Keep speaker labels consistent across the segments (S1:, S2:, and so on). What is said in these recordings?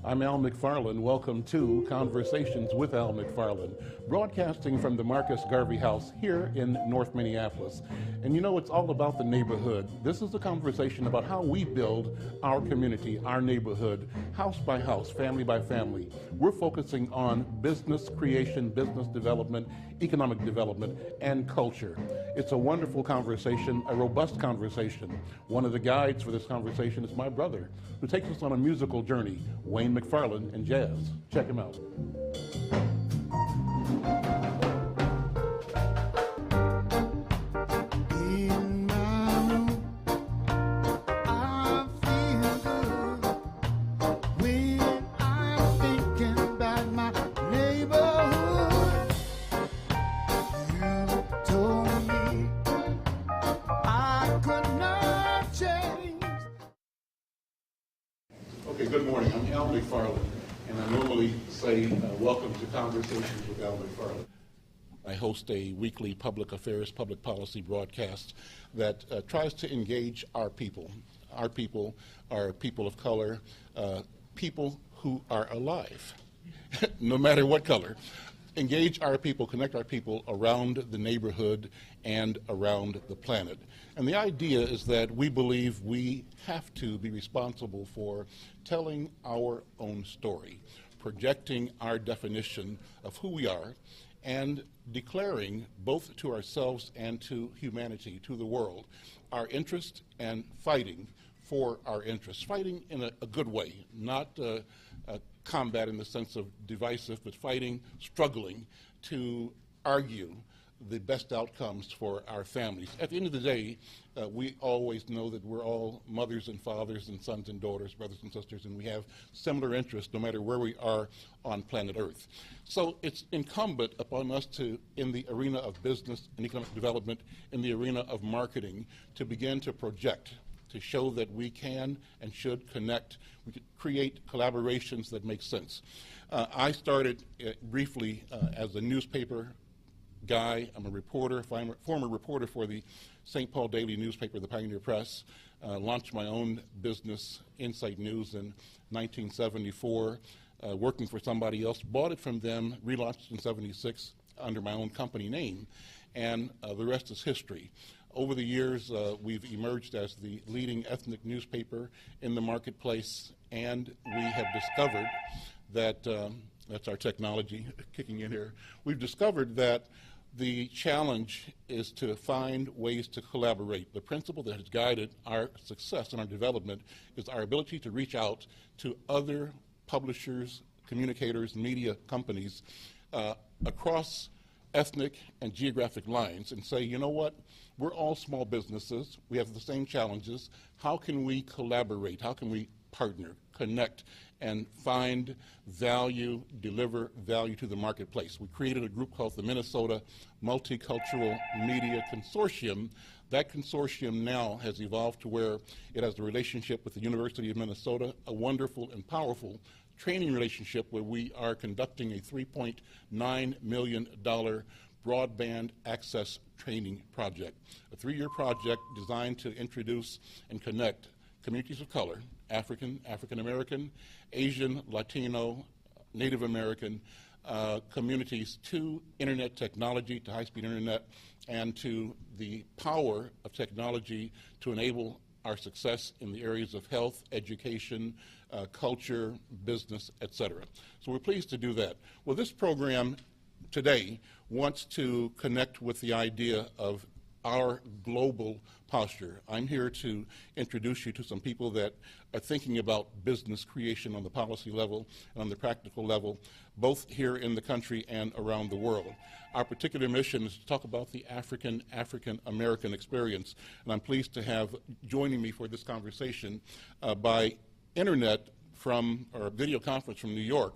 S1: I'm Al McFarland. Welcome to Conversations with Al McFarland, broadcasting from the Marcus Garvey House here in North Minneapolis. And you know, it's all about the neighborhood. This is a conversation about how we build our community, our neighborhood, house by house, family by family. We're focusing on business creation, business development, economic development, and culture. It's a wonderful conversation, a robust conversation. One of the guides for this conversation is my brother, who takes us on a musical journey, Wayne McFarland and jazz. Check him out.
S2: In my room, I feel good when I'm thinking about my neighborhood. You told me I could not change.
S1: Okay, good morning. I'm Al McFarland, and I normally say welcome to Conversations with Al McFarland. I host a weekly public affairs, public policy broadcast that tries to engage our people. Our people are people of color, people who are alive, no matter what color. Engage our people, connect our people around the neighborhood and around the planet. And the idea is that we believe we have to be responsible for telling our own story, projecting our definition of who we are, and declaring both to ourselves and to humanity, to the world, our interest and fighting for our interests. Fighting in a good way, not combat in the sense of divisive, but fighting, struggling to argue the best outcomes for our families. At the end of the day, we always know that we're all mothers and fathers and sons and daughters, brothers and sisters, and we have similar interests no matter where we are on planet Earth. So it's incumbent upon us to, in the arena of business and economic development, in the arena of marketing, to begin to project, to show that we can and should connect, we could create collaborations that make sense. I started briefly as a newspaper guy. I'm a reporter, former reporter for the St. Paul Daily newspaper, the Pioneer Press. Launched my own business, Insightnews, in 1974, working for somebody else. Bought it from them, relaunched in 76 under my own company name, and the rest is history. Over the years, we've emerged as the leading ethnic newspaper in the marketplace, and we have discovered that, that's our technology kicking in here, we've discovered that the challenge is to find ways to collaborate. The principle that has guided our success and our development is our ability to reach out to other publishers, communicators, media companies across ethnic and geographic lines and say, you know what, we're all small businesses, we have the same challenges, how can we collaborate, how can we partner, connect, and find value, deliver value to the marketplace. We created a group called the Minnesota Multicultural Media Consortium. That consortium now has evolved to where it has a relationship with the University of Minnesota, a wonderful and powerful training relationship where we are conducting a $3.9 million broadband access training project, a 3-year project designed to introduce and connect communities of color, African, African American, Asian, Latino, Native American communities to internet technology, to high-speed internet, and to the power of technology to enable our success in the areas of health, education, culture, business, etc. So we're pleased to do that. Well, this program today wants to connect with the idea of our global posture. I'm here to introduce you to some people that are thinking about business creation on the policy level and on the practical level, both here in the country and around the world. Our particular mission is to talk about the African-American experience, and I'm pleased to have joining me for this conversation by internet or video conference from New York,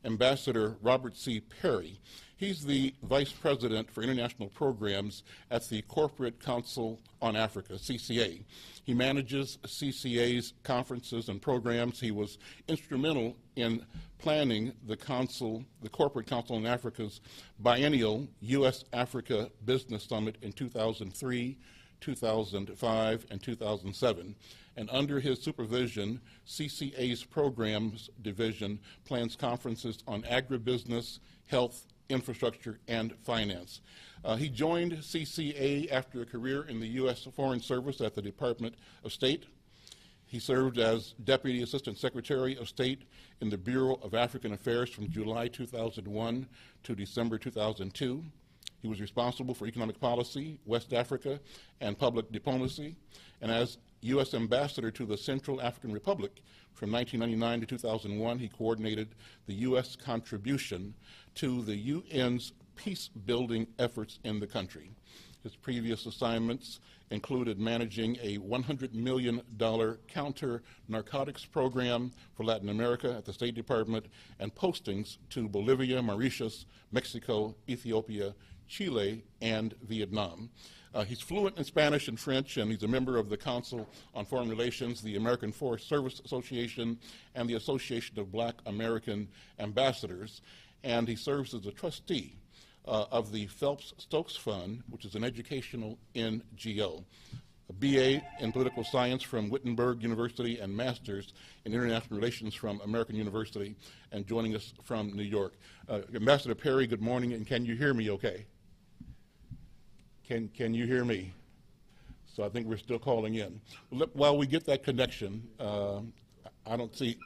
S1: Ambassador Robert C. Perry. He's the Vice President for International Programs at the Corporate Council on Africa, CCA. He manages CCA's conferences and programs. He was instrumental in planning the Corporate Council on Africa's biennial U.S.-Africa Business Summit in 2003, 2005, and 2007. And under his supervision, CCA's Programs Division plans conferences on agribusiness, health, infrastructure, and finance. He joined CCA after a career in the U.S. Foreign Service at the Department of State. He served as Deputy Assistant Secretary of State in the Bureau of African Affairs from July 2001 to December 2002. He was responsible for economic policy, West Africa, and public diplomacy. And as U.S. Ambassador to the Central African Republic from 1999 to 2001, he coordinated the U.S. contribution to the UN's peace-building efforts in the country. His previous assignments included managing a $100 million counter-narcotics program for Latin America at the State Department and postings to Bolivia, Mauritius, Mexico, Ethiopia, Chile, and Vietnam. He's fluent in Spanish and French, and he's a member of the Council on Foreign Relations, the American Forest Service Association, and the Association of Black American Ambassadors. And he serves as a trustee of the Phelps-Stokes Fund, which is an educational NGO, a BA in political science from Wittenberg University, and master's in international relations from American University, and joining us from New York. Ambassador Perry, good morning, and can you hear me okay? Can you hear me? So I think we're still calling in. While we get that connection, I don't see.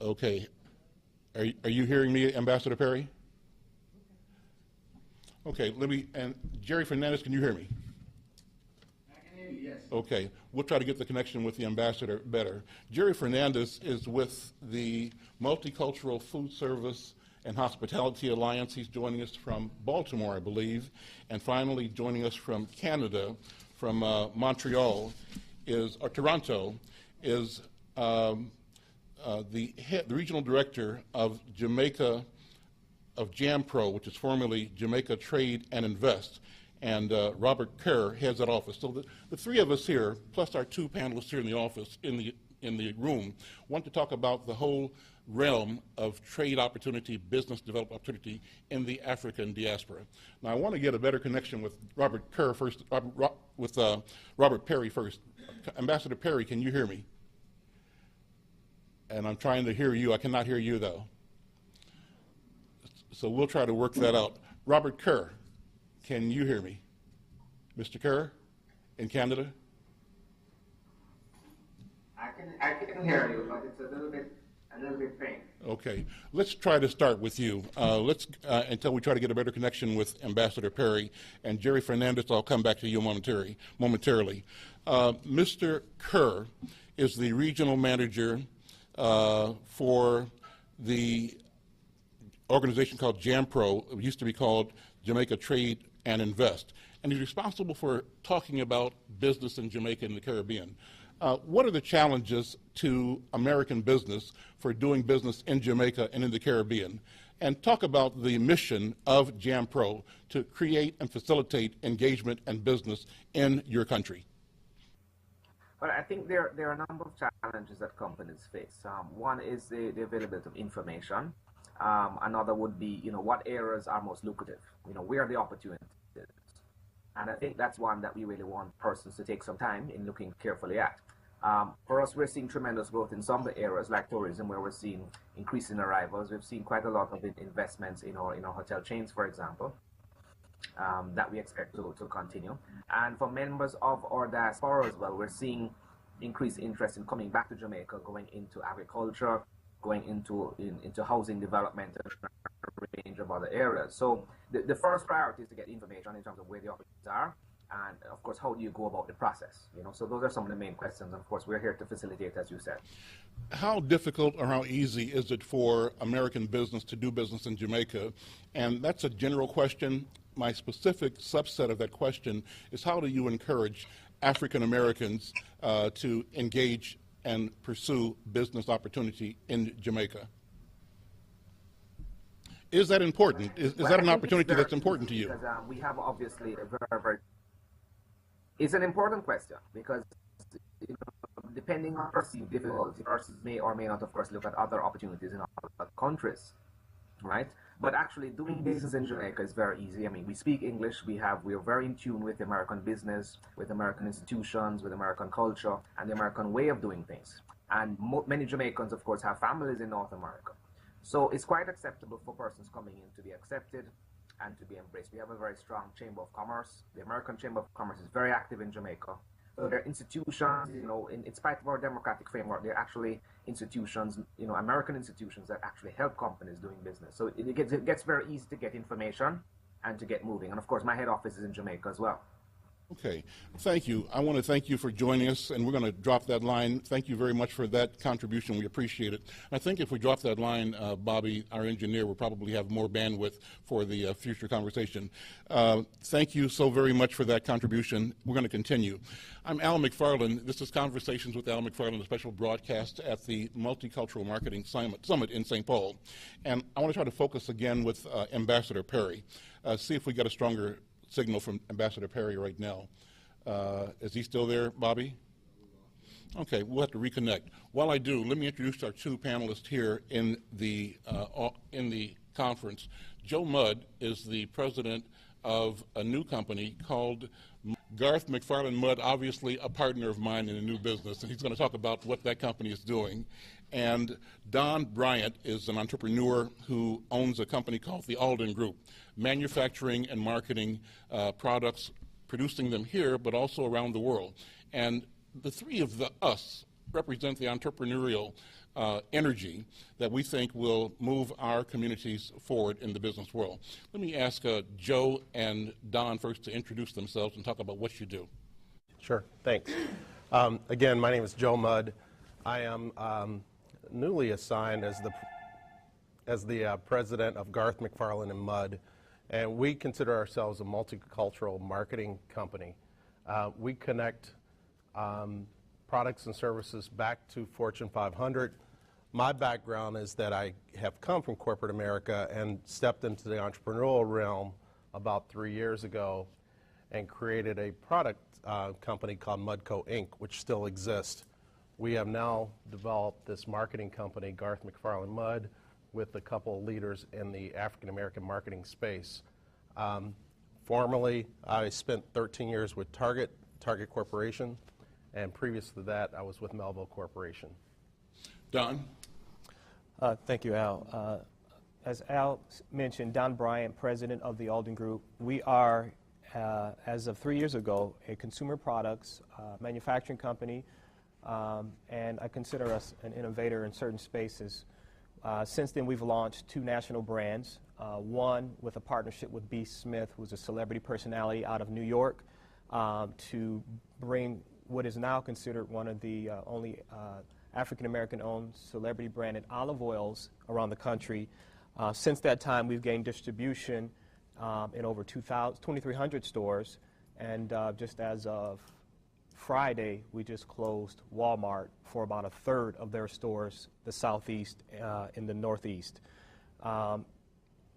S1: Okay. Are you hearing me, Ambassador Perry? Okay, and Jerry Fernandez, can you hear me?
S3: I can hear you, yes.
S1: Okay, we'll try to get the connection with the ambassador better. Jerry Fernandez is with the Multicultural Food Service and Hospitality Alliance. He's joining us from Baltimore, I believe. And finally, joining us from Canada, from Montreal, or Toronto, is the regional director of Jamaica, of JAMPRO, which is formerly Jamaica Trade and Invest, and Robert Kerr heads that office. So the three of us here, plus our two panelists here in the office, in the room, want to talk about the whole realm of trade opportunity, business development opportunity in the African diaspora. Now, I want to get a better connection with Robert Kerr first, with Robert Perry first. Ambassador Perry, can you hear me? And I'm trying to hear you. I cannot hear you, though. So we'll try to work that out. Robert Kerr, can you hear me? Mr. Kerr, in Canada?
S3: I can hear you, but it's a little bit faint.
S1: Okay, let's try to start with you. Until we try to get a better connection with Ambassador Perry, and Jerry Fernandez, I'll come back to you momentarily. Mr. Kerr is the regional manager for the organization called JAMPRO. It used to be called Jamaica Trade and Invest. And he's responsible for talking about business in Jamaica and the Caribbean. What are the challenges to American business for doing business in Jamaica and in the Caribbean? And talk about the mission of JAMPRO to create and facilitate engagement and business in your country.
S4: Well, I think there are a number of challenges that companies face. One is the availability of information. Another would be, what areas are most lucrative? Where are the opportunities? And I think that's one that we really want persons to take some time in looking carefully at. For us, we're seeing tremendous growth in some of the areas like tourism, where we're seeing increasing arrivals. We've seen quite a lot of investments in our hotel chains, for example, that we expect to continue. And for members of our diaspora as well, we're seeing increased interest in coming back to Jamaica, going into agriculture, going into housing development, and a range of other areas. So the first priority is to get information in terms of where the opportunities are, and of course, how do you go about the process? So those are some of the main questions. And of course, we're here to facilitate, as you said.
S1: How difficult or how easy is it for American business to do business in Jamaica? And that's a general question. My specific subset of that question is, how do you encourage African Americans to engage and pursue business opportunity in Jamaica? Is that important? Is that an opportunity that's important to you?
S4: Because we have obviously a very, it's an important question, because depending on perceived difficulty, persons may or may not, of course, look at other opportunities in other countries, right? But actually doing business in Jamaica is very easy. I mean, we speak English, we are very in tune with American business, with American institutions, with American culture, and the American way of doing things. And many Jamaicans, of course, have families in North America. So it's quite acceptable for persons coming in to be accepted and to be embraced. We have a very strong Chamber of Commerce. The American Chamber of Commerce is very active in Jamaica. So there are institutions, in spite of our democratic framework, there are actually institutions, American institutions that actually help companies doing business. So it gets very easy to get information and to get moving. And of course, my head office is in Jamaica as well.
S1: Okay, thank you. I want to thank you for joining us, and we're going to drop that line. Thank you very much for that contribution. We appreciate it. I think if we drop that line, Bobby, our engineer, will probably have more bandwidth for the future conversation. Thank you so very much for that contribution. We're going to continue. I'm Al McFarland. This is Conversations with Al McFarland, a special broadcast at the Multicultural Marketing Summit in St. Paul. And I want to try to focus again with Ambassador Perry, see if we get a stronger signal from Ambassador Perry right now. Is he still there, Bobby? Okay, we'll have to reconnect. While I do, let me introduce our two panelists here in the conference. Joe Mudd is the president of a new company called Garth McFarland Mudd, obviously a partner of mine in a new business, and he's going to talk about what that company is doing. And Don Bryant is an entrepreneur who owns a company called the Alden Group, manufacturing and marketing products, producing them here, but also around the world. And the three of us represent the entrepreneurial energy that we think will move our communities forward in the business world. Let me ask Joe and Don first to introduce themselves and talk about what you do.
S5: Sure, thanks. Again, my name is Joe Mudd. I am newly assigned as the president of Garth McFarland and Mudd, and we consider ourselves a multicultural marketing company. We connect products and services back to Fortune 500. My background is that I have come from corporate America and stepped into the entrepreneurial realm about 3 years ago and created a product company called Mudco Inc., which still exists. We have now developed this marketing company, Garth McFarland Mudd, with a couple of leaders in the African American marketing space. Formerly, I spent 13 years with Target Corporation, and previous to that, I was with Melville Corporation.
S1: Don?
S6: Thank you, Al. As Al mentioned, Don Bryant, president of the Alden Group. We are, as of 3 years ago, a consumer products manufacturing company, and I consider us an innovator in certain spaces. Since then, we've launched 2 national brands, one with a partnership with B. Smith, who's a celebrity personality out of New York, to bring what is now considered one of the only African-American-owned celebrity-branded olive oils around the country. Since that time, we've gained distribution in over 2,300 stores, and just as of Friday, we just closed Walmart for about a third of their stores, the Southeast in the Northeast.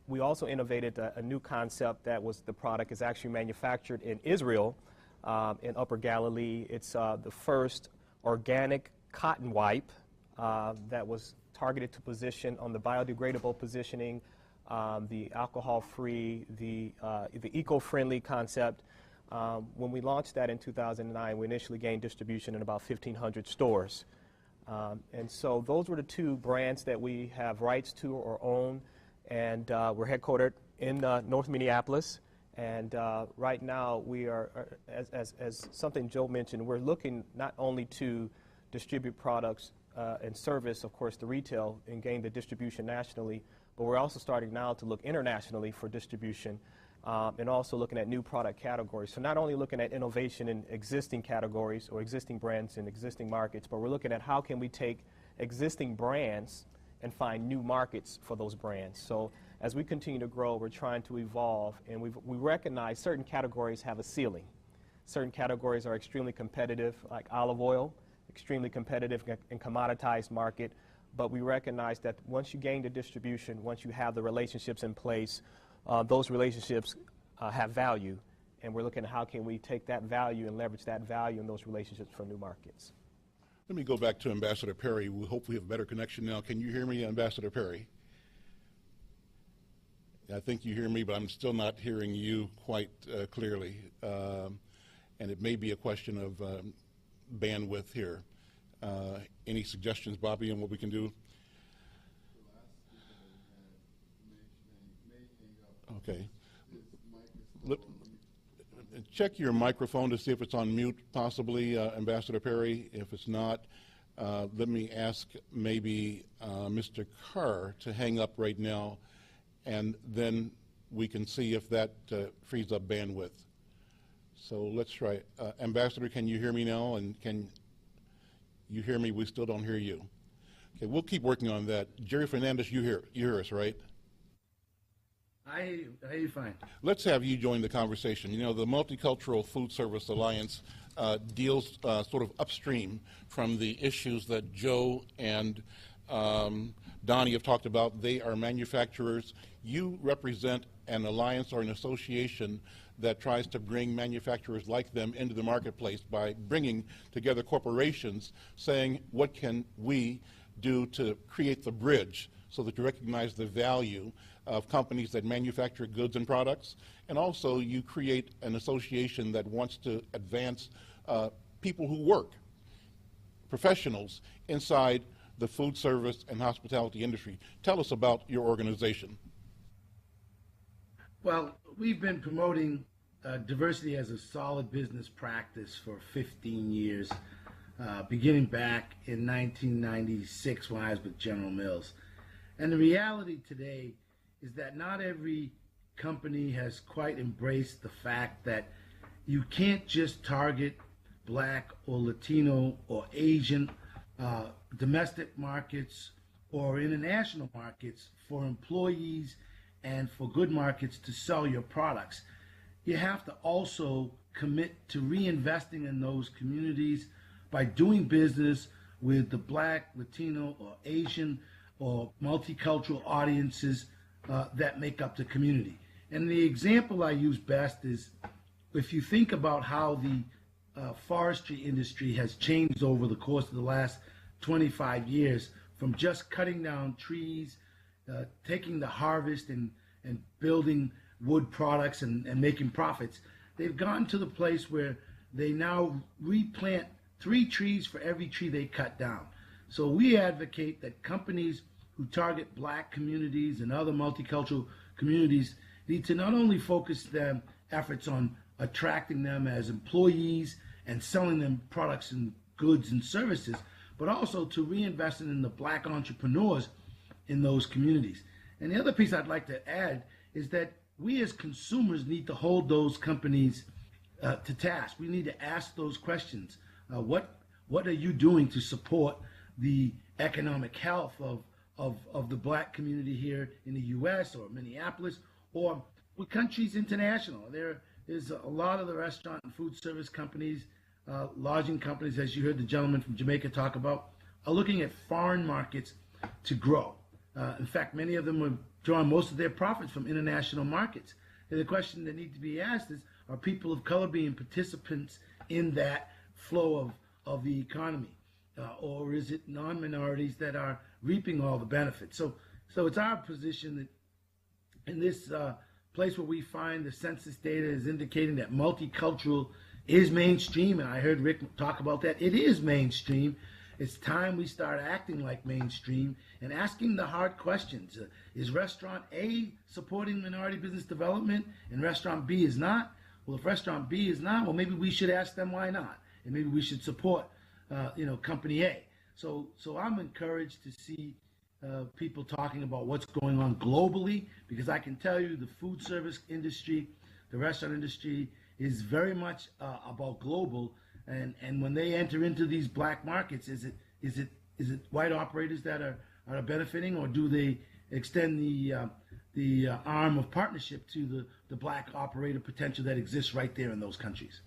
S6: We also innovated a new concept that was the product is actually manufactured in Israel, in Upper Galilee. It's the first organic cotton wipe that was targeted to position on the biodegradable positioning, the alcohol-free, the eco-friendly concept. When we launched that in 2009, we initially gained distribution in about 1,500 stores. And so those were the 2 brands that we have rights to or own, and we're headquartered in North Minneapolis. And right now we are, as something Joe mentioned, we're looking not only to distribute products and service, of course, the retail and gain the distribution nationally, but we're also starting now to look internationally for distribution. And also looking at new product categories. So not only looking at innovation in existing categories or existing brands in existing markets, but we're looking at how can we take existing brands and find new markets for those brands. So as we continue to grow, we're trying to evolve, and we recognize certain categories have a ceiling. Certain categories are extremely competitive, like olive oil, extremely competitive and commoditized market, but we recognize that once you gain the distribution, once you have the relationships in place, those relationships have value, and we're looking at how can we take that value and leverage that value in those relationships for new markets.
S1: Let me go back to Ambassador Perry. We hope we have a better connection now. Can you hear me, Ambassador Perry? I think you hear me, but I'm still not hearing you quite clearly. And it may be a question of bandwidth here. Any suggestions, Bobby, on what we can do? Okay. Check your microphone to see if it's on mute, possibly, Ambassador Perry. If it's not, let me ask maybe Mr. Carr to hang up right now, and then we can see if that frees up bandwidth. So let's try. Ambassador, can you hear me now? And can you hear me? We still don't hear you. Okay, we'll keep working on that. Jerry Fernandez, you hear us, right?
S7: I hear you fine.
S1: Let's have you join the conversation. You know, the Multicultural Food Service Alliance deals sort of upstream from the issues that Joe and Donnie have talked about. They are manufacturers. You represent an alliance or an association that tries to bring manufacturers like them into the marketplace by bringing together corporations, saying, what can we do to create the bridge so that you recognize the value of companies that manufacture goods and products, and also you create an association that wants to advance people who work, professionals inside the food service and hospitality industry. Tell us about your organization.
S7: Well, we've been promoting diversity as a solid business practice for 15 years, beginning back in 1996 when I was with General Mills. And the reality today is that not every company has quite embraced the fact that you can't just target Black or Latino or Asian domestic markets or international markets for employees and for good markets to sell your products. You have to also commit to reinvesting in those communities by doing business with the Black, Latino, or Asian or multicultural audiences that make up the community. And the example I use best is if you think about how the forestry industry has changed over the course of the last 25 years from just cutting down trees, taking the harvest and building wood products and making profits, they've gotten to the place where they now replant 3 trees for every tree they cut down. So we advocate that companies who target Black communities and other multicultural communities need to not only focus their efforts on attracting them as employees and selling them products and goods and services, but also to reinvest in the Black entrepreneurs in those communities. And the other piece I'd like to add is that we as consumers need to hold those companies to task. We need to ask those questions. What are you doing to support the economic health of the Black community here in the U.S. or Minneapolis or with countries international? There is a lot of the restaurant and food service companies, lodging companies, as you heard the gentleman from Jamaica talk about, are looking at foreign markets to grow. In fact, many of them are drawing most of their profits from international markets. And the question that needs to be asked is, are people of color being participants in that flow of the economy? Or is it non-minorities that are reaping all the benefits? So it's our position that in this place where we find the census data is indicating that multicultural is mainstream, and I heard Rick talk about that. It is mainstream. It's time we start acting like mainstream and asking the hard questions. Is restaurant A supporting minority business development and restaurant B is not? Well, if restaurant B is not, well, maybe we should ask them why not, and maybe we should support company A. So I'm encouraged to see people talking about what's going on globally, because I can tell you the food service industry, the restaurant industry is very much about global. And when they enter into these Black markets, is it white operators that are benefiting, or do they extend the arm of partnership to the Black operator potential that exists right there in those countries?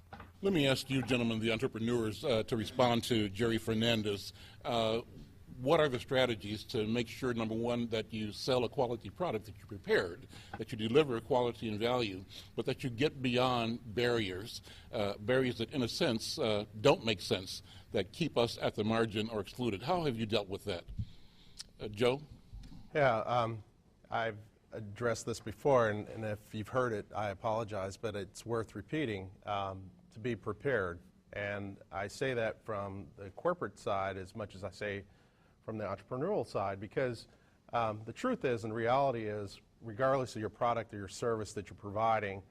S1: Let me ask you, gentlemen, the entrepreneurs, to respond to Jerry Fernandez. What are the strategies to make sure, number one, that you sell a quality product, that you're prepared, that you deliver quality and value, but that you get beyond barriers, barriers that, in a sense, don't make sense, that keep us at the margin or excluded? How have you dealt with that? Joe?
S5: Yeah, I've addressed this before, and if you've heard it, I apologize, but it's worth repeating, to be prepared. And I say that from the corporate side as much as I say from the entrepreneurial side, because the truth is, and reality is, regardless of your product or your service that you're providing,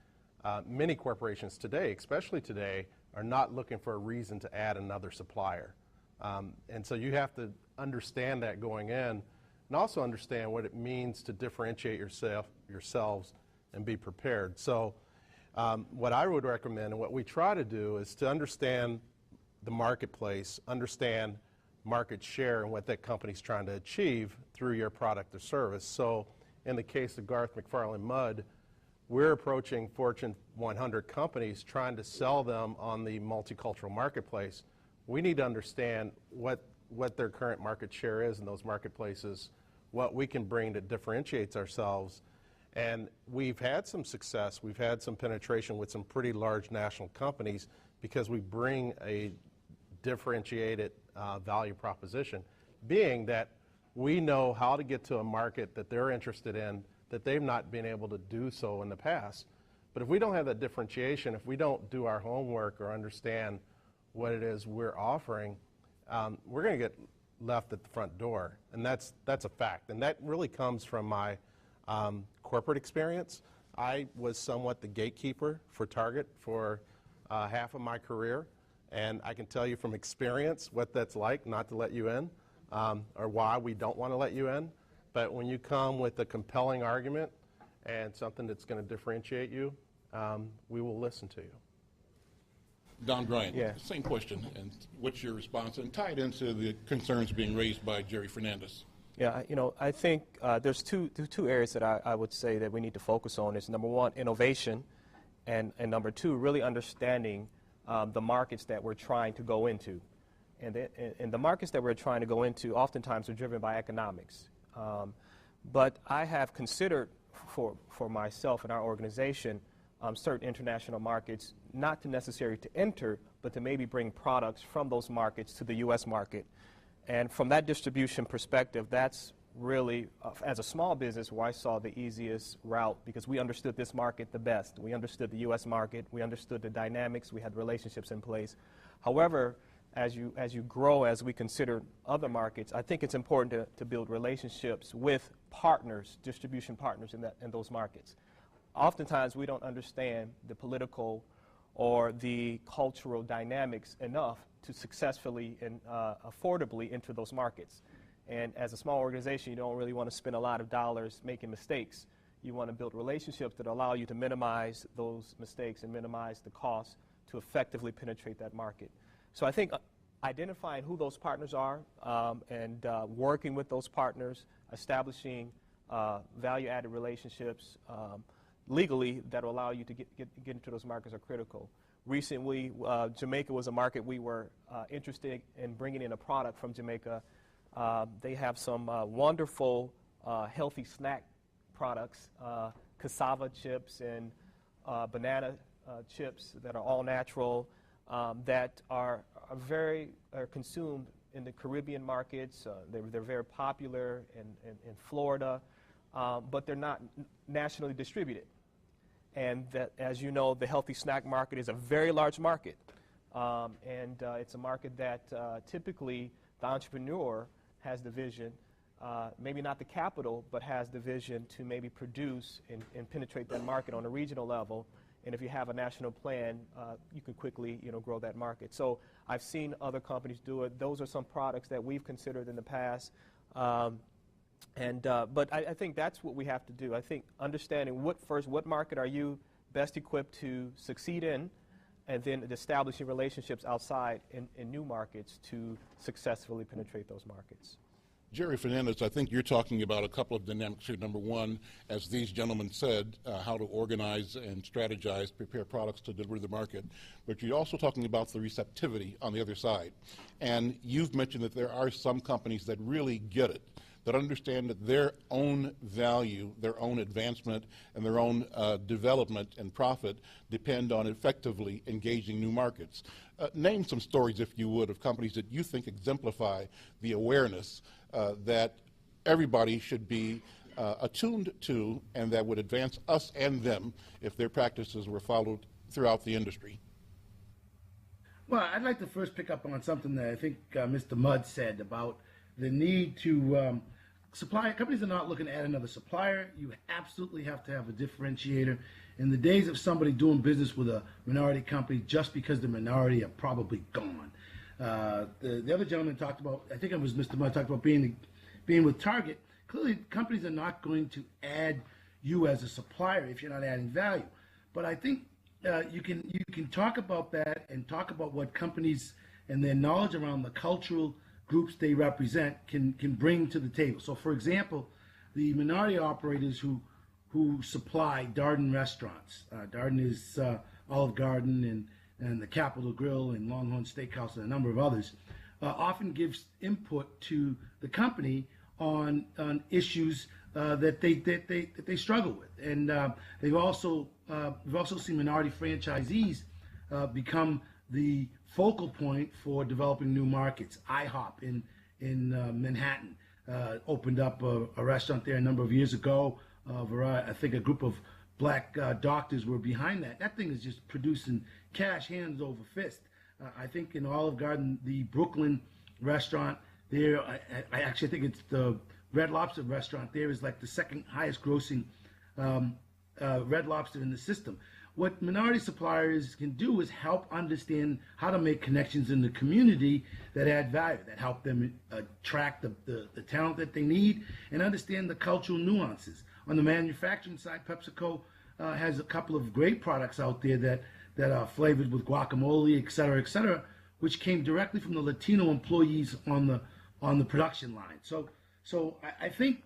S5: many corporations today, especially today, are not looking for a reason to add another supplier. And so you have to understand that going in, and also understand what it means to differentiate yourselves and be prepared. So what I would recommend and what we try to do is to understand the marketplace, understand market share and what that company's trying to achieve through your product or service. So in the case of Garth McFarland Mud, we're approaching Fortune 100 companies trying to sell them on the multicultural marketplace. We need to understand what their current market share is in those marketplaces, what we can bring that differentiates ourselves. And we've had some success. We've had some penetration with some pretty large national companies because we bring a differentiated value proposition, being that we know how to get to a market that they're interested in that they've not been able to do so in the past. But if we don't have that differentiation, if we don't do our homework or understand what it is we're offering, we're going to get left at the front door. And that's a fact. And that really comes from my corporate experience. I was somewhat the gatekeeper for Target for half of my career. And I can tell you from experience what that's like not to let you in, or why we don't want to let you in. But when you come with a compelling argument and something that's going to differentiate you, we will listen to you.
S1: Don Bryant,
S6: Yeah.
S1: same question, and what's your response? And tie it into the concerns being raised by Jerry Fernandez.
S6: Yeah, I think there's two areas that I would say that we need to focus on. Is number one, innovation, and number two, really understanding the markets that we're trying to go into. And the markets that we're trying to go into oftentimes are driven by economics. But I have considered for myself and our organization certain international markets, not to necessarily to enter, but to maybe bring products from those markets to the U.S. market. And from that distribution perspective, that's really, as a small business, where I saw the easiest route, because we understood this market the best. We understood the U.S. market. We understood the dynamics. We had relationships in place. However, as you grow, as we consider other markets, I think it's important to build relationships with partners, distribution partners in those markets. Oftentimes, we don't understand the political or the cultural dynamics enough to successfully and affordably enter those markets. And as a small organization, you don't really want to spend a lot of dollars making mistakes. You want to build relationships that allow you to minimize those mistakes and minimize the cost to effectively penetrate that market. So I think identifying who those partners are and working with those partners, establishing value-added relationships legally that will allow you to get into those markets are critical. Recently, Jamaica was a market we were interested in bringing in a product from Jamaica. They have some wonderful healthy snack products, cassava chips and banana chips that are all natural, that are consumed in the Caribbean markets. They're very popular in Florida, but they're not nationally distributed. And that, as you know, the healthy snack market is a very large market. And it's a market that typically the entrepreneur has the vision, maybe not the capital, but has the vision to maybe produce and penetrate that market on a regional level. And if you have a national plan, you can quickly, grow that market. So I've seen other companies do it. Those are some products that we've considered in the past. But I think that's what we have to do. I think understanding what market are you best equipped to succeed in, and then establishing relationships outside in new markets to successfully penetrate those markets.
S1: Jerry Fernandez, I think you're talking about a couple of dynamics here. Number one, as these gentlemen said, how to organize and strategize, prepare products to deliver to the market. But you're also talking about the receptivity on the other side. And you've mentioned that there are some companies that really get it, that understand that their own value, their own advancement, and their own development and profit depend on effectively engaging new markets. Name some stories, if you would, of companies that you think exemplify the awareness that everybody should be attuned to and that would advance us and them if their practices were followed throughout the industry?
S7: Well, I'd like to first pick up on something that I think Mr. Mudd said about the need to supply. Companies are not looking to add another supplier. You absolutely have to have a differentiator. In the days of somebody doing business with a minority company just because the minority are probably gone. The other gentleman talked about, I think it was Mr. Mudd, talked about being with Target. Clearly, companies are not going to add you as a supplier if you're not adding value. But I think you can talk about that and talk about what companies and their knowledge around the cultural groups they represent can bring to the table. So, for example, the minority operators who supply Darden restaurants. Darden is Olive Garden and the Capitol Grill and Longhorn Steakhouse and a number of others. Often gives input to the company on issues that they struggle with, and we've also seen minority franchisees become the focal point for developing new markets. IHOP in Manhattan opened up a restaurant there a number of years ago. I think a group of black doctors were behind that. That thing is just producing cash hands over fist. I think in Olive Garden, the Brooklyn restaurant there, I actually think it's the Red Lobster restaurant there is like the second highest grossing Red Lobster in the system. What minority suppliers can do is help understand how to make connections in the community that add value, that help them attract the talent that they need and understand the cultural nuances. On the manufacturing side, PepsiCo has a couple of great products out there that are flavored with guacamole, et cetera, which came directly from the Latino employees on the production line. So I think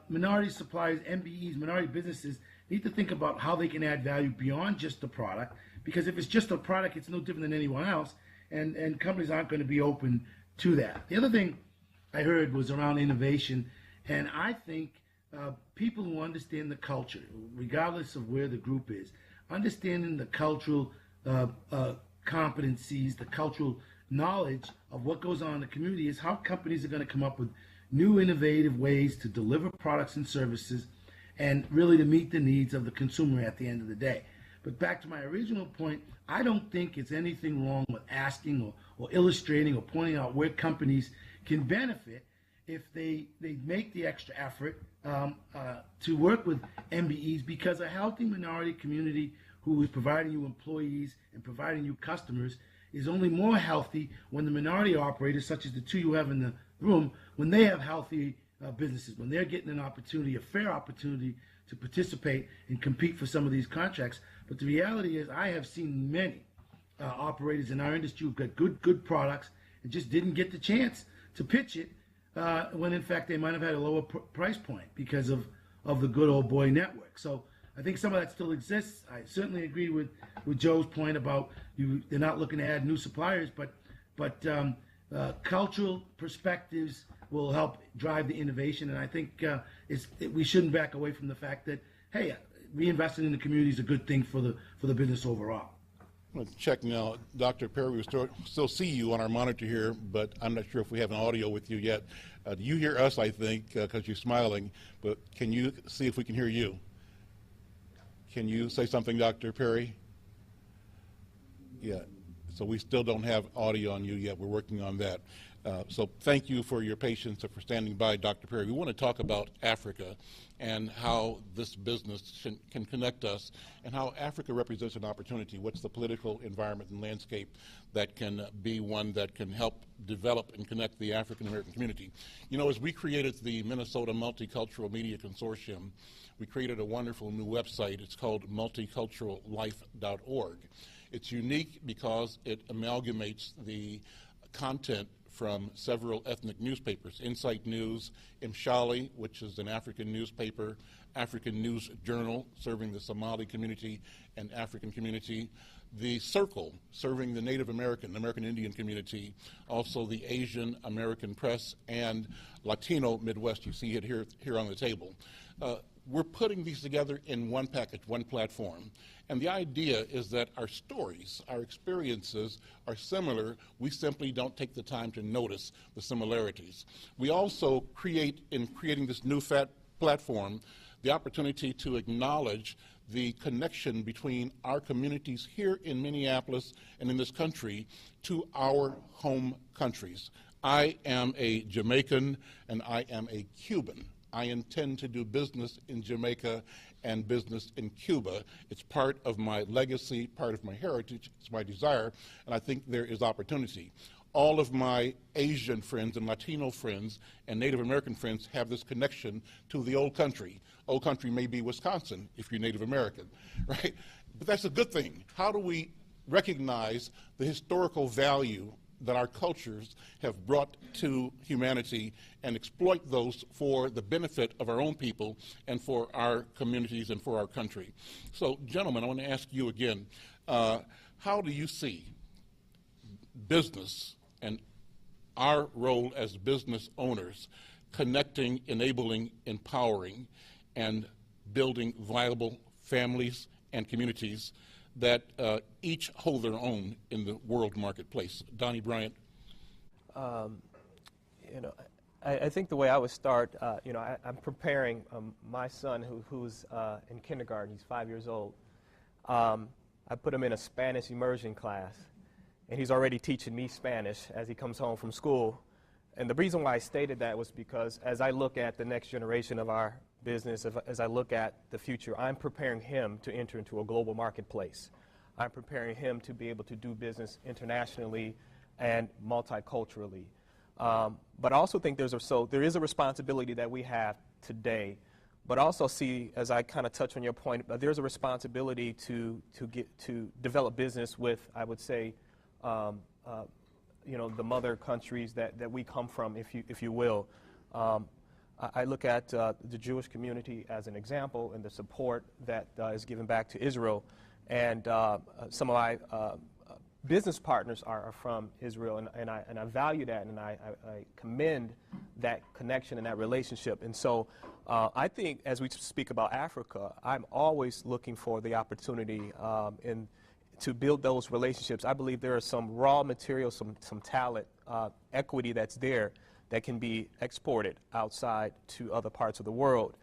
S7: minority suppliers, MBEs, minority businesses need to think about how they can add value beyond just the product, because if it's just a product, it's no different than anyone else, and companies aren't going to be open to that. The other thing I heard was around innovation, and I think people who understand the culture, regardless of where the group is, understanding the cultural competencies, the cultural knowledge of what goes on in the community is how companies are going to come up with new innovative ways to deliver products and services and really to meet the needs of the consumer at the end of the day. But back to my original point, I don't think it's anything wrong with asking or illustrating or pointing out where companies can benefit if they make the extra effort to work with MBEs, because a healthy minority community who is providing you employees and providing you customers is only more healthy when the minority operators, such as the two you have in the room, when they have healthy businesses, when they're getting an opportunity, a fair opportunity to participate and compete for some of these contracts. But the reality is I have seen many operators in our industry who've got good products and just didn't get the chance to pitch it when in fact they might have had a lower price point because of the good old boy network. So I think some of that still exists. I certainly agree with Joe's point about they're not looking to add new suppliers, but cultural perspectives will help drive the innovation, and I think we shouldn't back away from the fact that, hey, reinvesting in the community is a good thing for the business overall.
S1: Let's check now. Dr. Perry, we still see you on our monitor here, but I'm not sure if we have an audio with you yet. You hear us, I think, because you're smiling, but can you see if we can hear you? Can you say something, Dr. Perry? Yeah, so we still don't have audio on you yet. We're working on that. So thank you for your patience and for standing by, Dr. Perry. We want to talk about Africa and how this business can connect us and how Africa represents an opportunity. What's the political environment and landscape that can be one that can help develop and connect the African American community? You know, as we created the Minnesota Multicultural Media Consortium, we created a wonderful new website. It's called multiculturallife.org. It's unique because it amalgamates the content from several ethnic newspapers: Insightnews, Mshali, which is an African newspaper, African News Journal, serving the Somali community and African community, The Circle, serving the Native American, American Indian community, also the Asian American Press, and Latino Midwest. You see it here on the table. We're putting these together in one package, one platform. And the idea is that our stories, our experiences are similar. We simply don't take the time to notice the similarities. We also in creating this new platform the opportunity to acknowledge the connection between our communities here in Minneapolis and in this country to our home countries. I am a Jamaican and I am a Cuban. I intend to do business in Jamaica and business in Cuba. It's part of my legacy, part of my heritage, it's my desire, and I think there is opportunity. All of my Asian friends and Latino friends and Native American friends have this connection to the old country. Old country may be Wisconsin if you're Native American, right? But that's a good thing. How do we recognize the historical value that our cultures have brought to humanity and exploit those for the benefit of our own people and for our communities and for our country? So, gentlemen, I want to ask you again, how do you see business and our role as business owners connecting, enabling, empowering, and building viable families and communities that each hold their own in the world marketplace? Donnie Bryant.
S6: I think the way I would start, I'm preparing my son who's in kindergarten. He's 5 years old. I put him in a Spanish immersion class, and he's already teaching me Spanish as he comes home from school. And the reason why I stated that was because as I look at the next generation of our business, as I look at the future, I'm preparing him to enter into a global marketplace. I'm preparing him to be able to do business internationally and multiculturally. But I also think there is a responsibility that we have today, but also see, as I kind of touch on your point, there's a responsibility to develop business with, I would say, the mother countries that we come from, if you will. I look at the Jewish community as an example and the support that is given back to Israel. And some of my business partners are from Israel, and I value that, and I commend that connection and that relationship. And so I think as we speak about Africa, I'm always looking for the opportunity to build those relationships. I believe there are some raw material, some talent, equity that's there that can be exported outside to other parts of the world.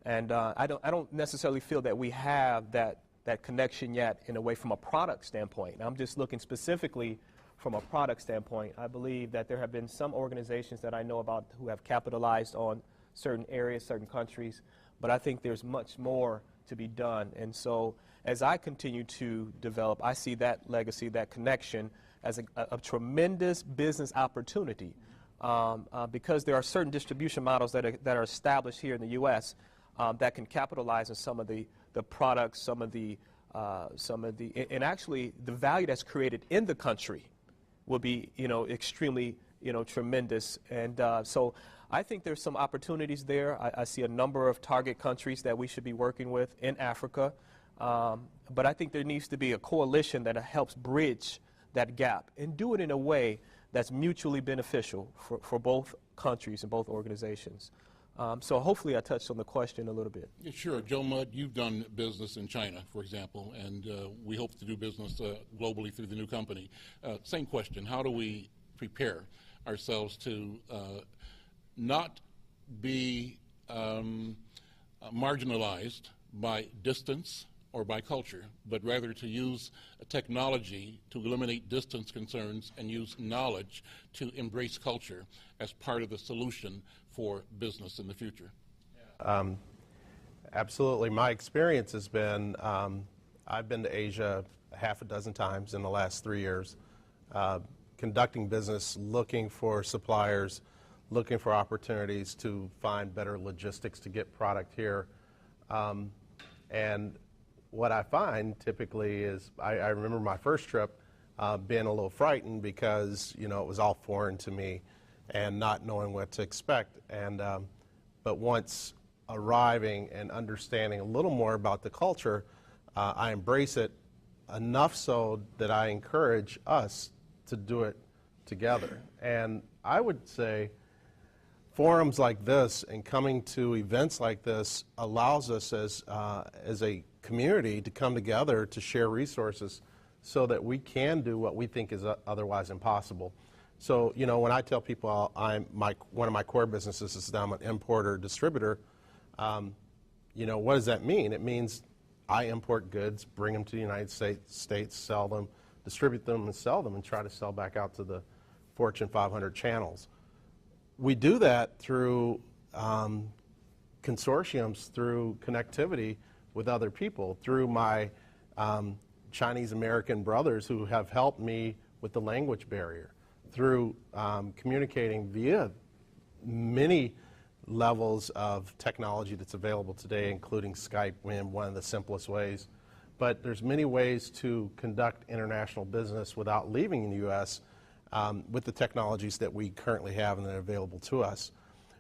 S6: And I don't necessarily feel that we have that connection yet in a way from a product standpoint. And I'm just looking specifically from a product standpoint. I believe that there have been some organizations that I know about who have capitalized on certain areas, certain countries, but I think there's much more to be done. And so as I continue to develop, I see that legacy, that connection as a tremendous business opportunity because there are certain distribution models that are established here in the U.S. That can capitalize on some of the products, some of the, and actually the value that's created in the country will be, extremely, tremendous. And so I think there's some opportunities there. I see a number of target countries that we should be working with in Africa. But I think there needs to be a coalition that helps bridge that gap and do it in a way that's mutually beneficial for both countries and both organizations. So hopefully I touched on the question a little bit.
S1: Yeah, sure. Joe Mudd, you've done business in China, for example, and we hope to do business globally through the new company. Same question. How do we prepare ourselves to not be marginalized by distance or by culture, but rather to use technology to eliminate distance concerns and use knowledge to embrace culture as part of the solution for business in the future?
S5: Absolutely. My experience has been, I've been to Asia half a dozen times in the last 3 years, conducting business, looking for suppliers, looking for opportunities to find better logistics to get product here. And what I find typically is, I remember my first trip being a little frightened because, it was all foreign to me and not knowing what to expect. And but once arriving and understanding a little more about the culture, I embrace it enough so that I encourage us to do it together. And I would say forums like this and coming to events like this allows us as a community to come together to share resources so that we can do what we think is otherwise impossible. So, when I tell people one of my core businesses is that I'm an importer distributor, You know, what does that mean? It means I import goods, bring them to the United States, sell them, distribute them and sell them, and try to sell back out to the Fortune 500 channels. We do that through consortiums, through connectivity with other people, through my Chinese American brothers who have helped me with the language barrier, through communicating via many levels of technology that's available today, including Skype, one of the simplest ways. But there's many ways to conduct international business without leaving the U.S. With the technologies that we currently have and that are available to us.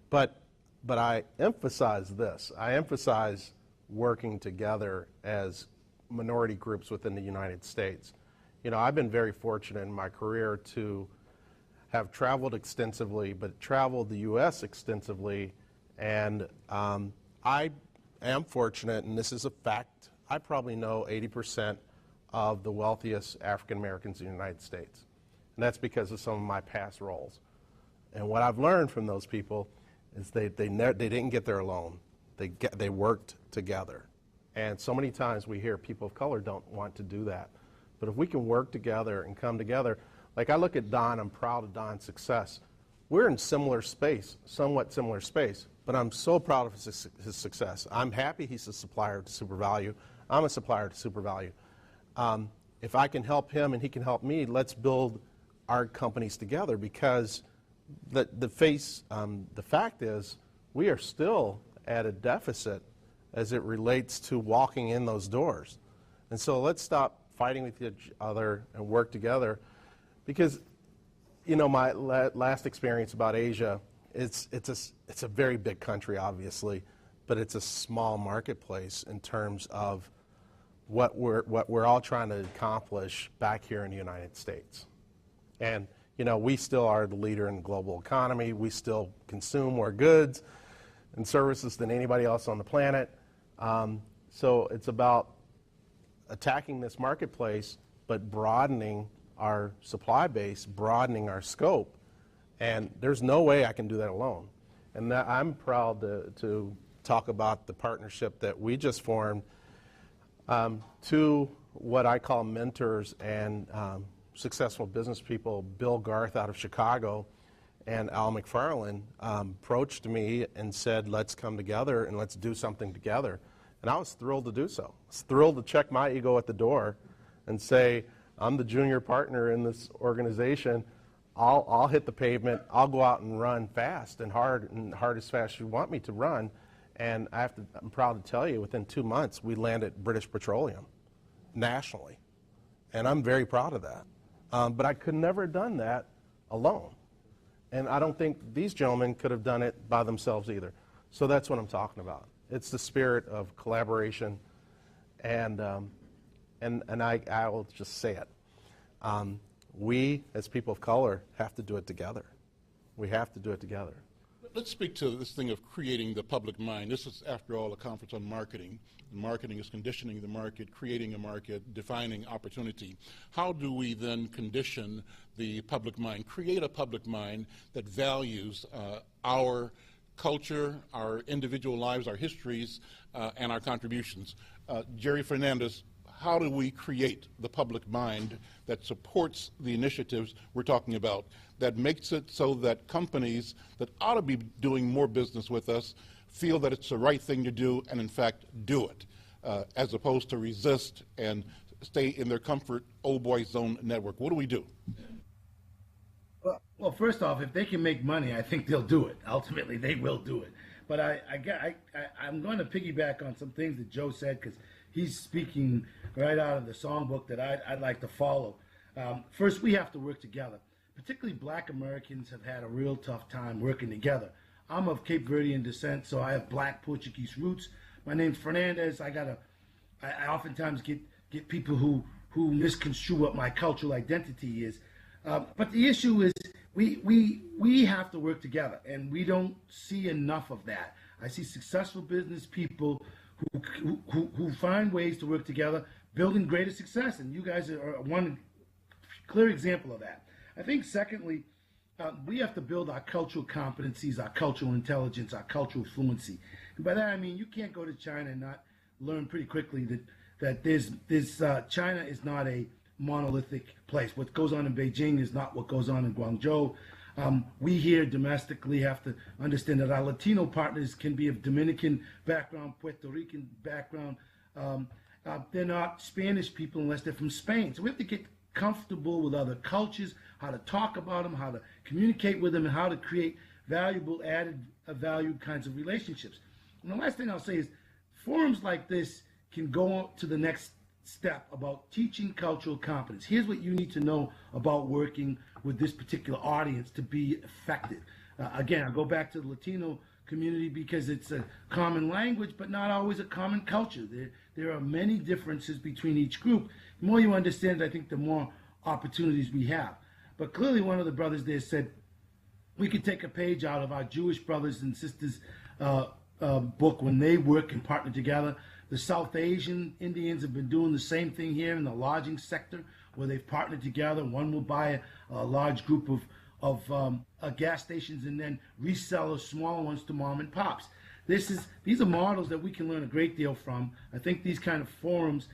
S5: But I emphasize this. I emphasize working together as minority groups within the United States. You know, I've been very fortunate in my career to have traveled extensively, but traveled the U.S. extensively, and I am fortunate, and this is a fact, I probably know 80% of the wealthiest African Americans in the United States, and that's because of some of my past roles. And what I've learned from those people is they didn't get there alone. They worked together. And so many times we hear people of color don't want to do that. But if we can work together and come together, like I look at Don, I'm proud of Don's success. We're in similar space, somewhat similar space, but I'm so proud of his success. I'm happy he's a supplier to SuperValue. I'm a supplier to SuperValue. If I can help him and he can help me, let's build our companies together, because the fact is we are still at a deficit as it relates to walking in those doors. And so let's stop fighting with each other and work together, because, you know, my last experience about Asia, it's a very big country, obviously, but it's a small marketplace in terms of what we're all trying to accomplish back here in the United States. And, you know, we still are the leader in the global economy. We still consume more goods and services than anybody else on the planet. So it's about attacking this marketplace, but broadening our supply base, broadening our scope. And there's no way I can do that alone. And I'm proud to talk about the partnership that we just formed, to what I call mentors and successful business people. Bill Garth out of Chicago and Al McFarland approached me and said, let's come together and let's do something together. And I was thrilled to do so. I was thrilled to check my ego at the door and say, I'm the junior partner in this organization. I'll hit the pavement. I'll go out and run fast and hard as fast as you want me to run. And I'm proud to tell you, within 2 months, we landed British Petroleum nationally. And I'm very proud of that. But I could never have done that alone. And I don't think these gentlemen could have done it by themselves either. So that's what I'm talking about. It's the spirit of collaboration, and I will just say it. We, as people of color, have to do it together. We have to do it together.
S1: Let's speak to this thing of creating the public mind. This is, after all, a conference on marketing. Marketing is conditioning the market, creating a market, defining opportunity. How do we then condition the public mind, create a public mind that values our culture, our individual lives, our histories, and our contributions? Jerry Fernandez, how do we create the public mind that supports the initiatives we're talking about, that makes it so that companies that ought to be doing more business with us feel that it's the right thing to do and, in fact, do it, as opposed to resist and stay in their comfort, old boy zone network? What do we do?
S7: Well, first off, if they can make money, I think they'll do it. Ultimately, they will do it. But I'm going to piggyback on some things that Joe said, because he's speaking right out of the songbook that I'd like to follow. First, we have to work together. Particularly black Americans have had a real tough time working together. I'm of Cape Verdean descent, so I have black Portuguese roots. My name's Fernandez. I oftentimes get people who misconstrue what my cultural identity is. But the issue is we have to work together, and we don't see enough of that. I see successful business people who find ways to work together, building greater success, and you guys are one clear example of that. I think, secondly, we have to build our cultural competencies, our cultural intelligence, our cultural fluency. And by that I mean you can't go to China and not learn pretty quickly that China is not a monolithic place. What goes on in Beijing is not what goes on in Guangzhou. We here domestically have to understand that our Latino partners can be of Dominican background, Puerto Rican background. They're not Spanish people unless they're from Spain. So we have to get comfortable with other cultures, how to talk about them, how to communicate with them, and how to create valuable, added value kinds of relationships. And the last thing I'll say is forums like this can go to the next step about teaching cultural competence. Here's what you need to know about working with this particular audience to be effective. Again, I'll go back to the Latino community because it's a common language, but not always a common culture. There are many differences between each group. The more you understand, I think the more opportunities we have. But clearly one of the brothers there said, we could take a page out of our Jewish brothers and sisters book when they work and partner together. The South Asian Indians have been doing the same thing here in the lodging sector, where they've partnered together. One will buy a large group of gas stations and then resell smaller ones to mom and pops. These are models that we can learn a great deal from. I think these kind of forums,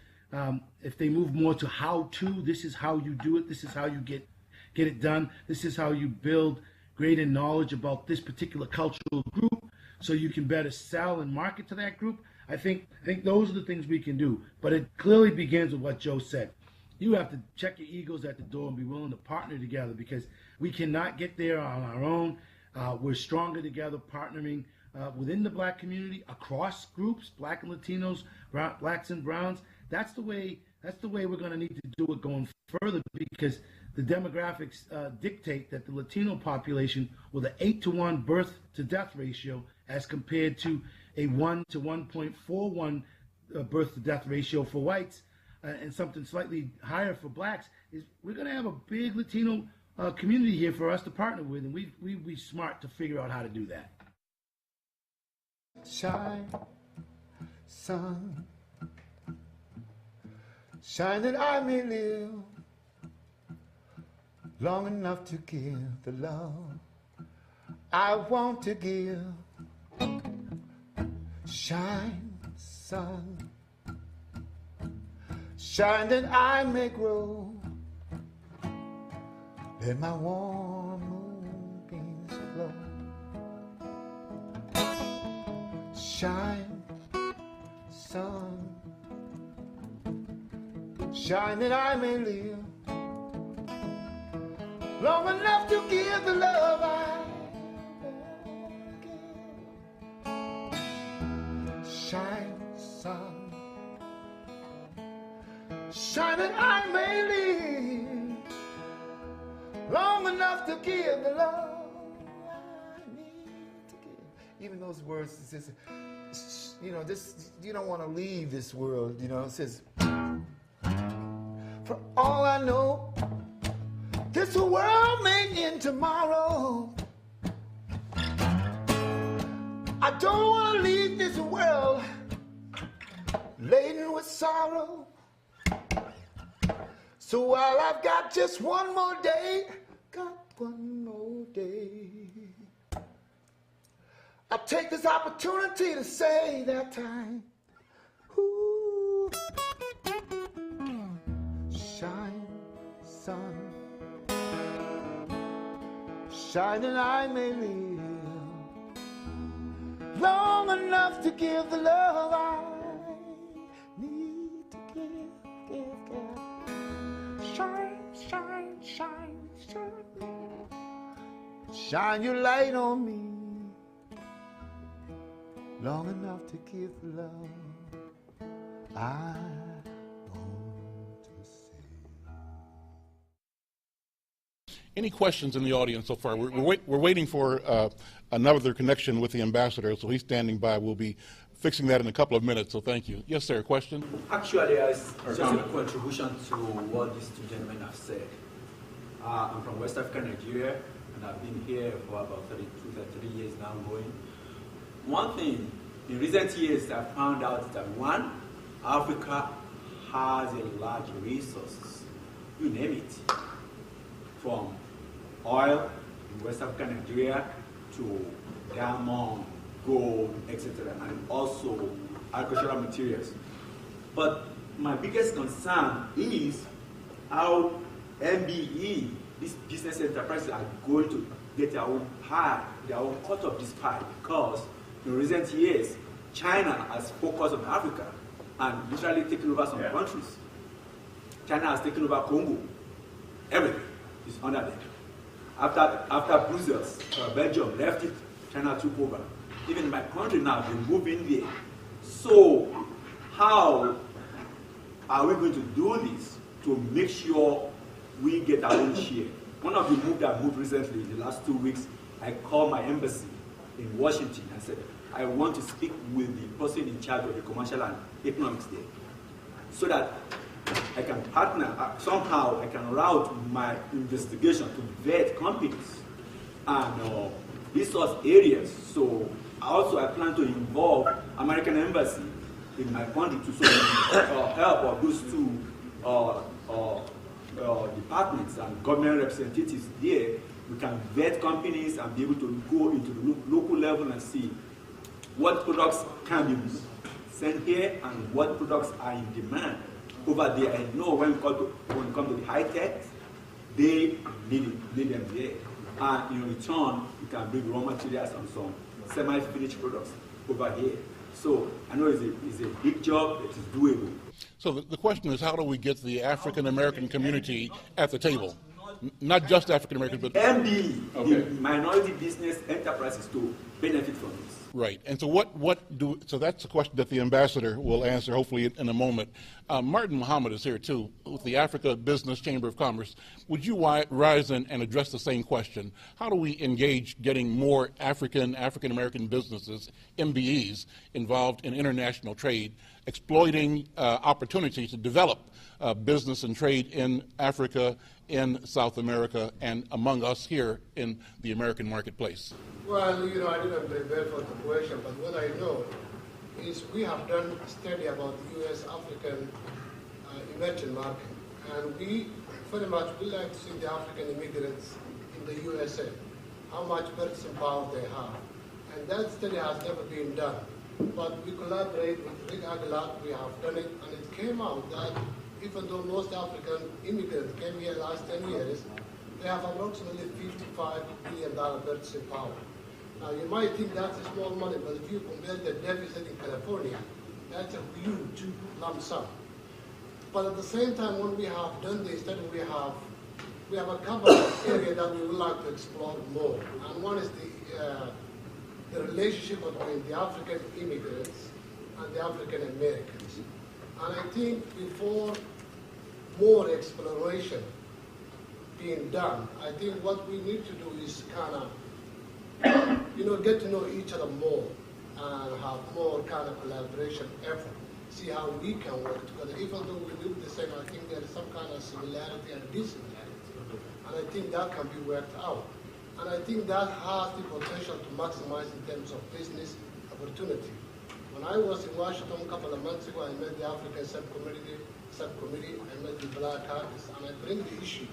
S7: if they move more to how to, this is how you do it, this is how you get it done, this is how you build greater knowledge about this particular cultural group so you can better sell and market to that group. I think those are the things we can do. But it clearly begins with what Joe said. You have to check your egos at the door and be willing to partner together, because we cannot get there on our own. We're stronger together partnering within the black community, across groups, black and Latinos, blacks and browns. That's the way we're going to need to do it going further, because the demographics dictate that the Latino population with an 8-to-1 birth to death ratio, as compared to a 1 to 1.41 birth to death ratio for whites, and something slightly higher for blacks, is we're going to have a big Latino community here for us to partner with, and we'd be smart to figure out how to do that.
S2: Shine, sun, shine that I may live long enough to give the love I want to give. Shine, sun, shine that I may grow. Let my warm moonbeams flow. Shine, sun, shine that I may live long enough to give the love I want to give. Shine, sun, shine that I may live long enough to give the love I need to give. Even those words, it says, this, you don't want to leave this world, it says, for all I know, this world may end tomorrow. I don't want to leave this world laden with sorrow. So while I've got just one more day, I'll take this opportunity to say that time. Ooh. Shine, sun, shine and I may live long enough to give the love I need to give. Shine, shine, shine, shine. Shine your light on me long enough to give the love I want to say.
S1: Any questions in the audience so far? We're waiting for another connection with the ambassador, so he's standing by. We'll be fixing that in a couple of minutes, so thank you. Yes, sir, question?
S8: Actually, it's just a contribution to what these two gentlemen have said. I'm from West Africa, Nigeria, and I've been here for about 33 years now going. One thing, in recent years, I found out that one, Africa has a large resources, you name it, from oil in West Africa, Nigeria, to diamond, gold, etc., and also agricultural materials. But my biggest concern is how MBE, these business enterprises, are going to get their own pie, their own cut of this pie, because in recent years, China has focused on Africa and literally taken over some countries. China has taken over Congo. Everything is under there. After Brussels, Belgium left it, China took over. Even my country now, they move in there. So how are we going to do this to make sure we get our own share? One of the moves that moved recently, in the last 2 weeks, I called my embassy in Washington and said, I want to speak with the person in charge of the commercial and economics there, so that I can partner, somehow I can route my investigation to vet companies and resource areas. So I plan to involve American Embassy in my country to help or those two departments and government representatives there. We can vet companies and be able to go into the local level and see what products can be sent here and what products are in demand over there. I know when it comes to the high tech, they need them there. And in return, you can bring raw materials and some semi-finished products over here. So I know it's a big job, it is doable.
S1: So the question is, how do we get the African-American community at the table? Not just African-Americans, but...
S8: MBE, the minority business enterprises to benefit from this.
S1: Right. And so so that's a question that the ambassador will answer hopefully in a moment. Martin Muhammad is here too, with the Africa Business Chamber of Commerce. Would you rise and address the same question? How do we engage getting more African-American businesses, MBEs, involved in international trade, exploiting opportunities to develop business and trade in Africa, in South America, and among us here in the American marketplace?
S9: Well, I didn't prepare for the question, but what I know is we have done a study about the U.S. African emerging market, and we very much would like to see the African immigrants in the USA, how much purchasing power they have. And that study has never been done. But we collaborate with Rick Aguilar, we have done it, and it came out that even though most African immigrants came here last 10 years, they have approximately $55 billion purchasing power. Now, you might think that's a small money, but if you compare the deficit in California, that's a huge lump sum. But at the same time, when we have done this study, we have a couple of areas that we would like to explore more. And one is the relationship between the African immigrants and the African Americans. And I think before more exploration being done, I think what we need to do is kind of get to know each other more and have more kind of collaboration effort. See how we can work together. Even though we live the same, I think there is some kind of similarity and dissimilarity. And I think that can be worked out. And I think that has the potential to maximize in terms of business opportunity. When I was in Washington a couple of months ago, I met the African subcommittee, I met the Black Caucus, and I bring the issue.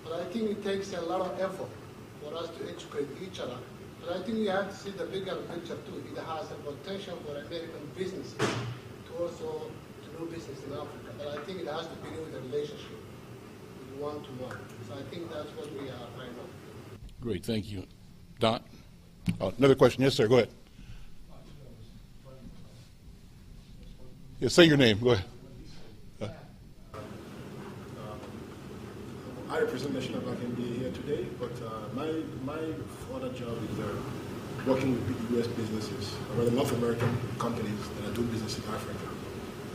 S9: But I think it takes a lot of effort for us to educate each other. But I think we have to see the bigger picture too. It has a potential for American businesses to also do business in Africa. But I think it has to begin with a relationship, with one-to-one. So I think that's what we are right now.
S1: Great, thank you. Don? Another question. Yes, sir, go ahead. Say your name, go ahead.
S10: I represent National Bank MBA here today, but my other job is working with big U.S. businesses, or rather North American companies that are doing business in Africa.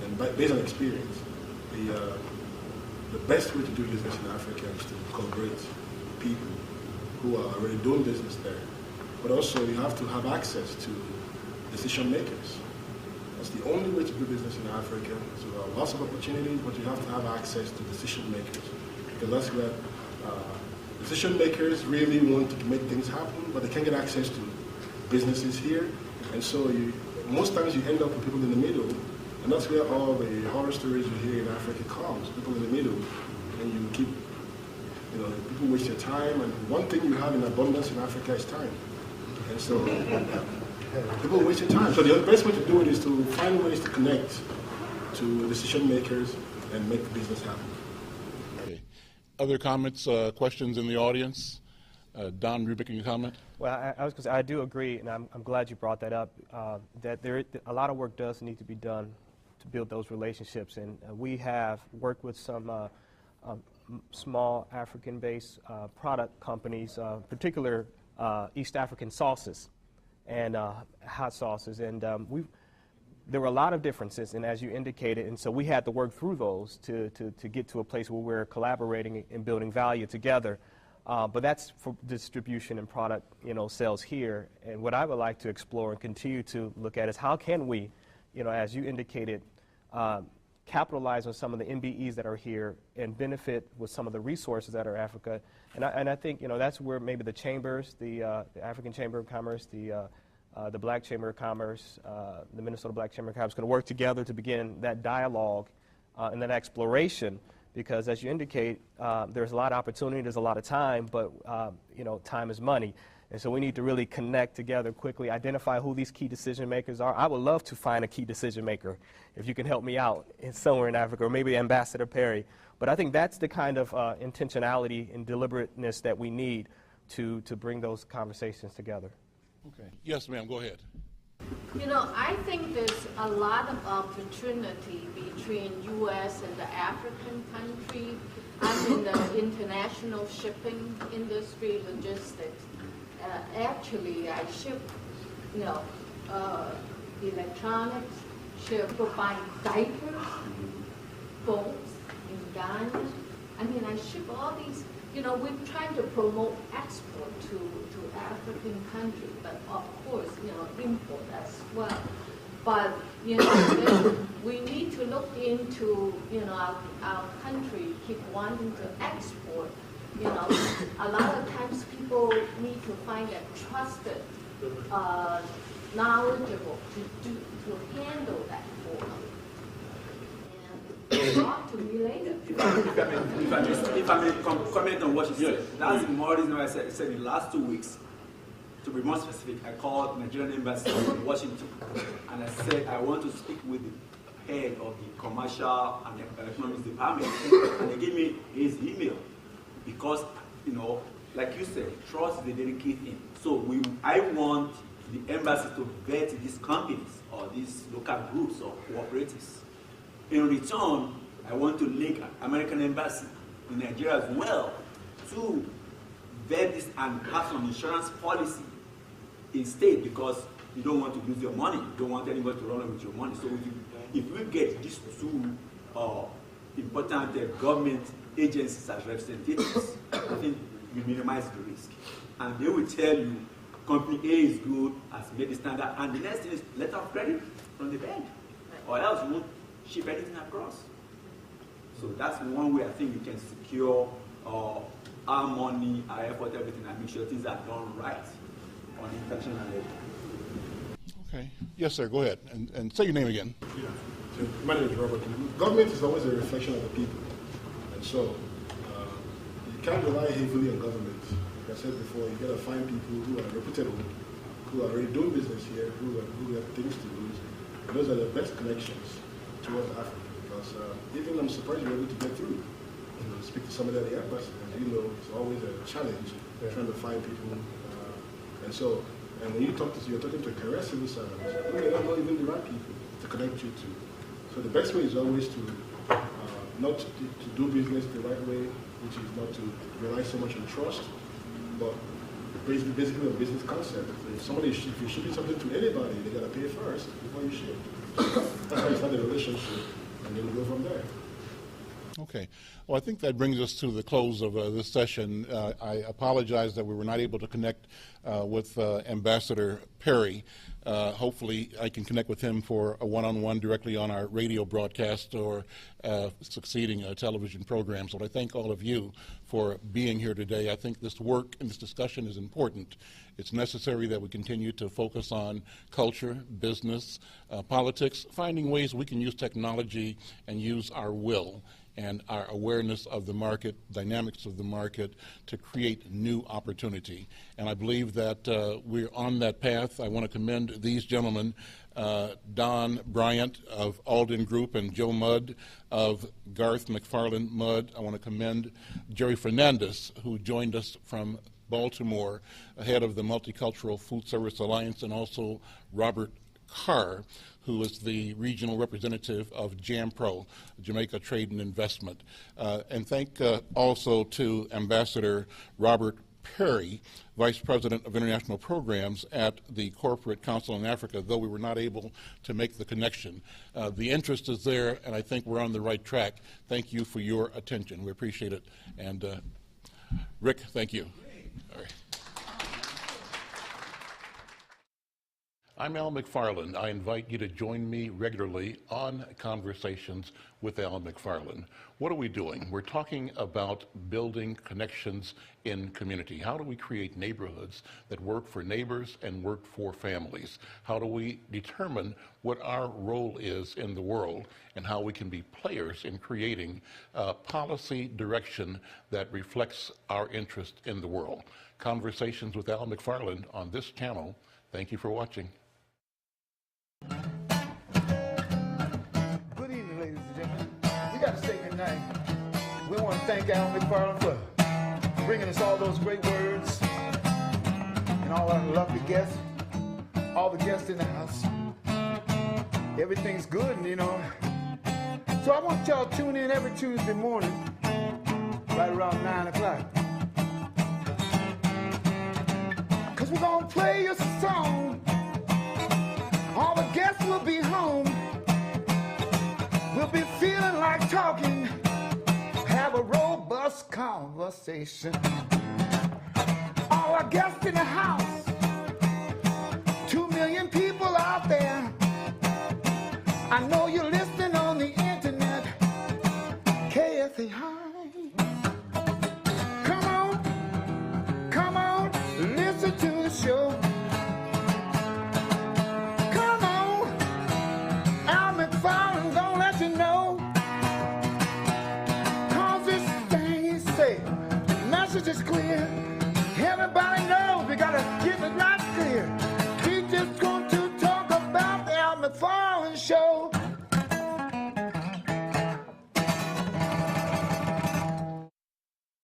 S10: And based on experience, the best way to do business in Africa is to collaborate with people who are already doing business there. But also you have to have access to decision makers. That's the only way to do business in Africa. So there are lots of opportunities, but you have to have access to decision makers. Because that's where decision makers really want to make things happen, but they can't get access to businesses here. And so most times you end up with people in the middle, and that's where all the horror stories you hear in Africa comes, people in the middle. And you keep, people waste your time, and one thing you have in abundance in Africa is time. And so People waste your time. So the best way to do it is to find ways to connect to decision makers and make business happen.
S1: Okay. Other comments, questions in the audience? Don Rubik, can you comment?
S6: Well, I was going to say, I do agree, and I'm glad you brought that up, that a lot of work does need to be done to build those relationships. And we have worked with some small African-based product companies, particular East African sauces and hot sauces. And there were a lot of differences, and as you indicated, and so we had to work through those to get to a place where we're collaborating and building value together. But that's for distribution and product, sales here. And what I would like to explore and continue to look at is how can we, as you indicated, capitalize on some of the MBEs that are here and benefit with some of the resources that are Africa. And I think, that's where maybe the chambers, the African Chamber of Commerce, the Black Chamber of Commerce, the Minnesota Black Chamber of Commerce can work together to begin that dialogue and that exploration. Because as you indicate, there's a lot of opportunity, there's a lot of time, but time is money. And so we need to really connect together quickly, identify who these key decision makers are. I would love to find a key decision maker, if you can help me out somewhere in Africa, or maybe Ambassador Perry. But I think that's the kind of intentionality and deliberateness that we need to bring those conversations together.
S1: Okay. Yes, ma'am, go ahead.
S11: I think there's a lot of opportunity between U.S. and the African country. I'm in the international shipping industry, logistics. Actually, I ship, electronics, buying diapers, boats in Ghana. I ship all these. We're trying to promote export to African countries, but of course, import as well. But, we need to look into, our country keep wanting to export. A lot of times people need to find a trusted, knowledgeable to handle that for them. Talk to me later.
S8: If I may comment on what you said, that's the more reason why I said in the last 2 weeks, to be more specific, I called Nigerian Embassy in Washington, and I said I want to speak with the head of the commercial and economics department, and they gave me his email, because, like you said, trust is a very key thing. So I want the embassy to vet these companies or these local groups or cooperatives. In return, I want to link American Embassy in Nigeria as well to vet this and have some insurance policy in state, because you don't want to lose your money. You don't want anybody to run away with your money. So if we get these two important government agencies as representatives, I think we minimize the risk. And they will tell you, company A is good, has made the standard, and the next thing is letter of credit from the bank, or else you won't ship anything across. So that's one way I think we can secure our money, our effort, everything, and make sure things are done right on international level.
S1: Okay. Yes, sir. Go ahead and say your name again.
S10: Yeah. So my name is Robert. Government is always a reflection of the people, and so you can't rely heavily on government. Like I said before, you got to find people who are reputable, who are already doing business here, who have things to lose, and those are the best connections towards Africa. Because even I'm surprised you're able to get through. Speak to somebody at the embassy, as you know, it's always a challenge trying to find people. And when you're talking to career civil servants, you may not know even the right people to connect you to. So the best way is always to not to do business the right way, which is not to rely so much on trust, but basically a business concept. If you're shipping something to anybody, they gotta pay first before you ship. That's how you start the relationship, and then we go from there.
S1: Okay. Well, I think that brings us to the close of this session. I apologize that we were not able to connect with Ambassador Perry. Hopefully I can connect with him for a one-on-one directly on our radio broadcast or succeeding television programs. So I thank all of you for being here today. I think this work and this discussion is important. It's necessary that we continue to focus on culture, business, politics, finding ways we can use technology and use our will and our awareness of the market, dynamics of the market, to create new opportunity. And I believe that we're on that path. I want to commend these gentlemen, Don Bryant of Alden Group and Joe Mudd of Garth McFarland Mudd. I want to commend Jerry Fernandez, who joined us from Baltimore, head of the Multicultural Food Service Alliance, and also Robert Carr, who is the regional representative of JAMPRO, Jamaica Trade and Investment. And thank also to Ambassador Robert Perry, Vice President of International Programs at the Corporate Council in Africa, though we were not able to make the connection. The interest is there, and I think we're on the right track. Thank you for your attention. We appreciate it. And Rick, thank you. All right. I'm Al McFarland. I invite you to join me regularly on Conversations with Al McFarland. What are we doing? We're talking about building connections in community. How do we create neighborhoods that work for neighbors and work for families? How do we determine what our role is in the world and how we can be players in creating policy direction that reflects our interest in the world? Conversations with Al McFarland on this channel. Thank you for watching.
S2: Good evening, ladies and gentlemen. We got to say good night. We want to thank Al McFarland for bringing us all those great words and all our lovely guests, all the guests in the house. Everything's good, you know. So I want y'all to tune in every Tuesday morning, right around 9 o'clock. Because we're going to play you a song. All the guests will be home. We'll be feeling like talking. Have a robust conversation. All our guests in the house. 2 million people out there. I know you're listening on the internet. KFA High. Come on, listen to the show. Is clear.